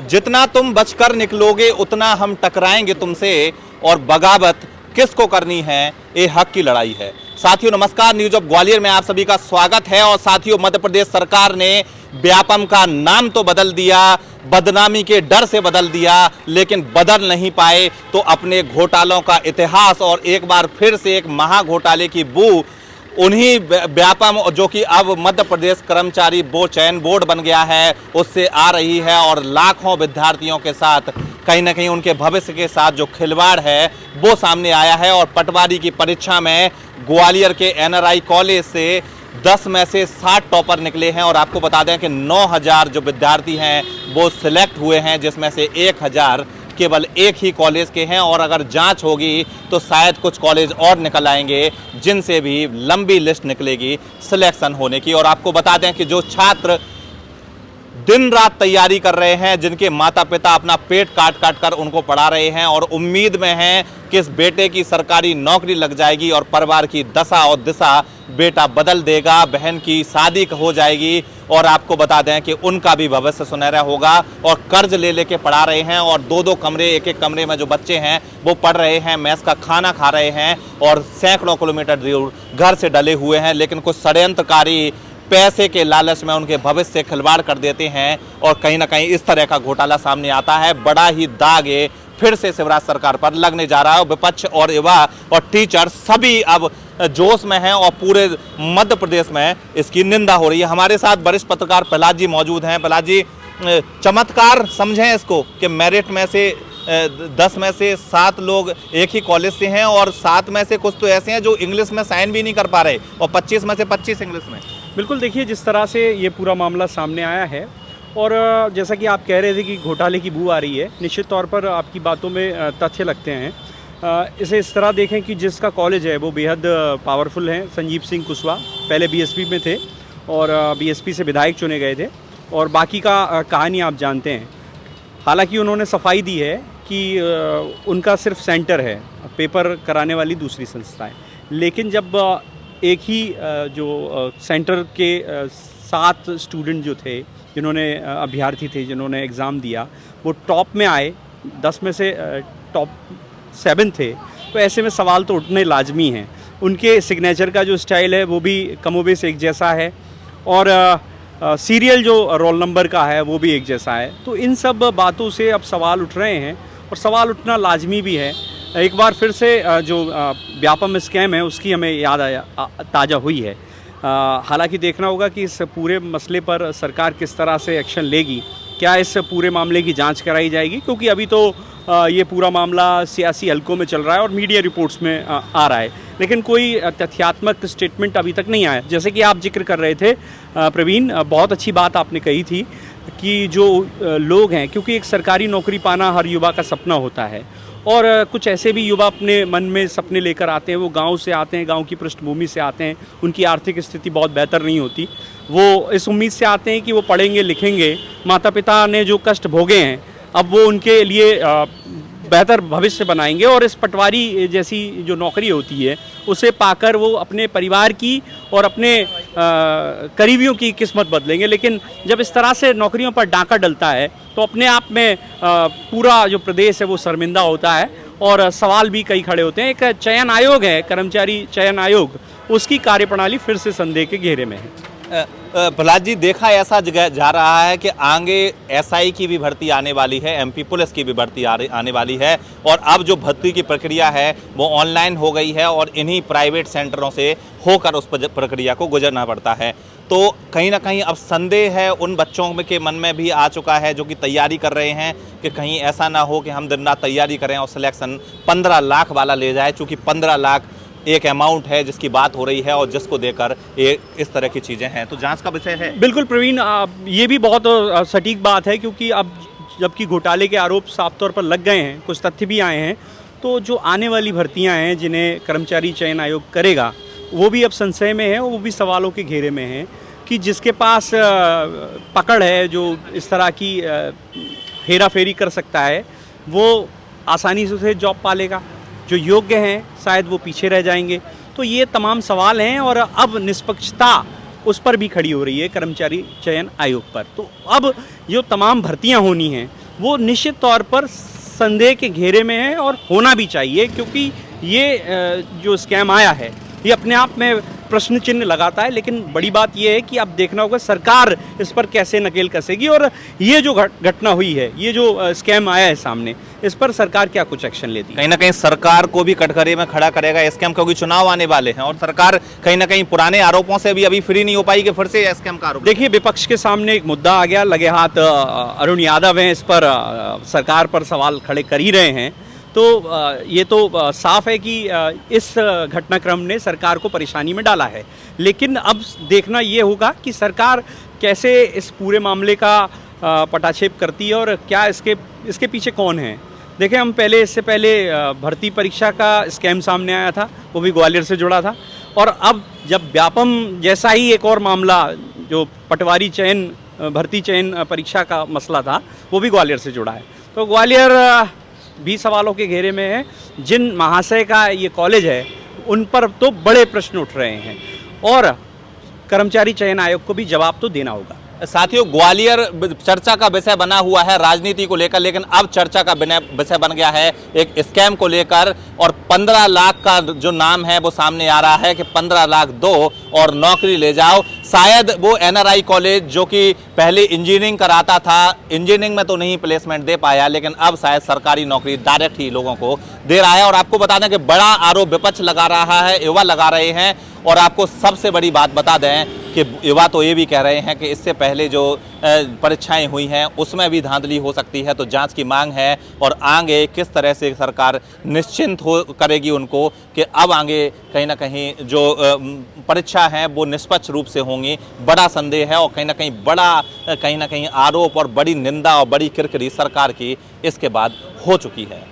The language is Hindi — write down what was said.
जितना तुम बचकर निकलोगे उतना हम टकराएंगे तुमसे, और बगावत किसको करनी है, ये हक की लड़ाई है। साथियों नमस्कार, न्यूज ऑफ ग्वालियर में आप सभी का स्वागत है। और साथियों, मध्य प्रदेश सरकार ने व्यापम का नाम तो बदल दिया, बदनामी के डर से बदल दिया, लेकिन बदल नहीं पाए तो अपने घोटालों का इतिहास और एक बार फिर से एक महा घोटाले की बू उन्हीं व्यापम, जो कि अब मध्य प्रदेश कर्मचारी चयन बोर्ड बन गया है, उससे आ रही है। और लाखों विद्यार्थियों के साथ कहीं ना कहीं उनके भविष्य के साथ जो खिलवाड़ है वो सामने आया है। और पटवारी की परीक्षा में ग्वालियर के एनआरआई कॉलेज से 10 में से 60 टॉपर निकले हैं। और आपको बता दें कि 9000 जो विद्यार्थी हैं वो सिलेक्ट हुए हैं, जिसमें से 1000 केवल एक ही कॉलेज के हैं। और अगर जांच होगी तो शायद कुछ कॉलेज और निकल आएंगे, जिनसे भी लंबी लिस्ट निकलेगी सिलेक्शन होने की। और आपको बता दें कि जो छात्र दिन रात तैयारी कर रहे हैं, जिनके माता पिता अपना पेट काट काट कर उनको पढ़ा रहे हैं और उम्मीद में हैं कि इस बेटे की सरकारी नौकरी लग जाएगी और परिवार की दशा और दिशा बेटा बदल देगा, बहन की शादी हो जाएगी और आपको बता दें कि उनका भी भविष्य सुनहरा होगा। और कर्ज ले लेके पढ़ा रहे हैं और 2-2 कमरे, एक कमरे में जो बच्चे हैं वो पढ़ रहे हैं, मैस का खाना खा रहे हैं और सैकड़ों किलोमीटर दूर घर से डले हुए हैं। लेकिन कुछ षड्यंत्रकारी पैसे के लालच में उनके भविष्य से खिलवाड़ कर देते हैं और कहीं ना कहीं इस तरह का घोटाला सामने आता है। बड़ा ही दाग ये फिर से शिवराज सरकार पर लगने जा रहा है। विपक्ष और युवा और टीचर सभी अब जोश में हैं और पूरे मध्य प्रदेश में इसकी निंदा हो रही है। हमारे साथ वरिष्ठ पत्रकार प्रहलाद जी मौजूद हैं। प्रहलाद जी, चमत्कार समझें इसको कि मेरिट में से 10 में से 7 लोग एक ही कॉलेज से हैं और 7 में से कुछ तो ऐसे हैं जो इंग्लिश में साइन भी नहीं कर पा रहे और 25 में से 25 इंग्लिश में। बिल्कुल, देखिए जिस तरह से ये पूरा मामला सामने आया है और जैसा कि आप कह रहे थे कि घोटाले की बू आ रही है, निश्चित तौर पर आपकी बातों में तथ्य लगते हैं। इसे इस तरह देखें कि जिसका कॉलेज है वो बेहद पावरफुल है। संजीव सिंह कुशवाहा पहले बीएसपी में थे और बीएसपी से विधायक चुने गए थे और बाकी का कहानी आप जानते हैं। हालांकि उन्होंने सफाई दी है कि उनका सिर्फ सेंटर है, पेपर कराने वाली दूसरी संस्था है। लेकिन जब एक ही जो सेंटर के 7 स्टूडेंट जो थे, जिन्होंने अभ्यर्थी थे जिन्होंने एग्ज़ाम दिया, वो टॉप में आए, 10 में से टॉप 7 थे, तो ऐसे में सवाल तो उठने लाजमी हैं। उनके सिग्नेचर का जो स्टाइल है वो भी कमोबेश एक जैसा है और सीरियल जो रोल नंबर का है वो भी एक जैसा है। तो इन सब बातों से अब सवाल उठ रहे हैं और सवाल उठना लाजमी भी है। एक बार फिर से जो व्यापम स्कैम है उसकी हमें याद ताज़ा हुई है। हालांकि देखना होगा कि इस पूरे मसले पर सरकार किस तरह से एक्शन लेगी। क्या इस पूरे मामले की जांच कराई जाएगी, क्योंकि अभी तो ये पूरा मामला सियासी हलकों में चल रहा है और मीडिया रिपोर्ट्स में आ रहा है, लेकिन कोई तथ्यात्मक स्टेटमेंट अभी तक नहीं आया। जैसे कि आप जिक्र कर रहे थे प्रवीण, बहुत अच्छी बात आपने कही थी कि जो लोग हैं, क्योंकि एक सरकारी नौकरी पाना हर युवा का सपना होता है और कुछ ऐसे भी युवा अपने मन में सपने लेकर आते हैं। वो गांव से आते हैं, गांव की पृष्ठभूमि से आते हैं, उनकी आर्थिक स्थिति बहुत बेहतर नहीं होती। वो इस उम्मीद से आते हैं कि वो पढ़ेंगे लिखेंगे, माता पिता ने जो कष्ट भोगे हैं अब वो उनके लिए बेहतर भविष्य बनाएंगे और इस पटवारी जैसी जो नौकरी होती है उसे पाकर वो अपने परिवार की और अपने करीबियों की किस्मत बदलेंगे। लेकिन जब इस तरह से नौकरियों पर डाका डलता है तो अपने आप में पूरा जो प्रदेश है वो शर्मिंदा होता है और सवाल भी कई खड़े होते हैं। एक चयन आयोग है, कर्मचारी चयन आयोग, उसकी कार्यप्रणाली फिर से संदेह के घेरे में है। प्रहलाद जी, देखा ऐसा जा रहा है कि आगे एसआई की भी भर्ती आने वाली है, एमपी पुलिस की भी भर्ती आने वाली है और अब जो भर्ती की प्रक्रिया है वो ऑनलाइन हो गई है और इन्हीं प्राइवेट सेंटरों से होकर उस प्रक्रिया को गुजरना पड़ता है। तो कहीं ना कहीं अब संदेह है उन बच्चों के मन में भी आ चुका है जो कि तैयारी कर रहे हैं कि कहीं ऐसा ना हो कि हम दिन रात तैयारी करें और सिलेक्शन 15 लाख वाला ले जाए, चूँकि 15 लाख एक अमाउंट है जिसकी बात हो रही है और जिसको देकर ये इस तरह की चीज़ें हैं। तो जांच का विषय है। बिल्कुल प्रवीण, ये भी बहुत सटीक बात है, क्योंकि अब जबकि घोटाले के आरोप साफ तौर पर लग गए हैं, कुछ तथ्य भी आए हैं, तो जो आने वाली भर्तियां हैं जिन्हें कर्मचारी चयन आयोग करेगा वो भी अब संशय में है, वो भी सवालों के घेरे में है कि जिसके पास पकड़ है, जो इस तरह की हेरा फेरी कर सकता है, वो आसानी से उसे जॉब पालेगा, जो योग्य हैं शायद वो पीछे रह जाएंगे। तो ये तमाम सवाल हैं और अब निष्पक्षता उस पर भी खड़ी हो रही है, कर्मचारी चयन आयोग पर। तो अब जो तमाम भर्तियां होनी हैं वो निश्चित तौर पर संदेह के घेरे में है और होना भी चाहिए, क्योंकि ये जो स्कैम आया है ये अपने आप में प्रश्न चिन्ह लगाता है। लेकिन बड़ी बात यह है कि अब देखना होगा सरकार इस पर कैसे नकेल कसेगी, और ये जो घटना हुई है, ये जो स्कैम आया है सामने, इस पर सरकार क्या कुछ एक्शन लेती है। कहीं ना कहीं सरकार को भी कटघरे में खड़ा करेगा स्कैम, क्योंकि चुनाव आने वाले हैं और सरकार कहीं ना कहीं पुराने आरोपों से भी अभी फ्री नहीं हो पाई कि फिर से स्कैम का आरोप। देखिए, विपक्ष के सामने एक मुद्दा आ गया, लगे हाथ अरुण यादव हैं, इस पर सरकार पर सवाल खड़े कर ही रहे हैं। तो ये तो साफ है कि इस घटनाक्रम ने सरकार को परेशानी में डाला है। लेकिन अब देखना ये होगा कि सरकार कैसे इस पूरे मामले का पटाक्षेप करती है और क्या इसके पीछे कौन है। देखें, हम इससे पहले भर्ती परीक्षा का स्कैम सामने आया था, वो भी ग्वालियर से जुड़ा था, और अब जब व्यापम जैसा ही एक और मामला जो पटवारी चयन भर्ती चयन परीक्षा का मसला था, वो भी ग्वालियर से जुड़ा है। तो ग्वालियर भी सवालों के घेरे में है। जिन महाशय का ये कॉलेज है उन पर तो बड़े प्रश्न उठ रहे हैं, और कर्मचारी चयन आयोग को भी जवाब तो देना होगा। साथियों, ग्वालियर चर्चा का विषय बना हुआ है राजनीति को लेकर, लेकिन अब चर्चा का विषय बन गया है एक स्कैम को लेकर, और 15 लाख का जो नाम है वो सामने आ रहा है कि 15 लाख दो और नौकरी ले जाओ। शायद वो एनआरआई कॉलेज जो कि पहले इंजीनियरिंग कराता था, इंजीनियरिंग में तो नहीं प्लेसमेंट दे पाया, लेकिन अब शायद सरकारी नौकरी डायरेक्ट ही लोगों को दे रहा है। और आपको बता दें कि बड़ा आरोप विपक्ष लगा रहा है, युवा लगा रहे हैं। और आपको सबसे बड़ी बात बता दें कि युवा तो ये भी कह रहे हैं कि इससे पहले जो परीक्षाएं हुई हैं उसमें भी धांधली हो सकती है, तो जांच की मांग है। और आगे किस तरह से सरकार निश्चिंत हो करेगी उनको कि अब आगे कहीं ना कहीं जो परीक्षा हैं वो निष्पक्ष रूप से होंगी, बड़ा संदेह है। और कहीं ना कहीं आरोप और बड़ी निंदा और बड़ी किरकिरी सरकार की इसके बाद हो चुकी है।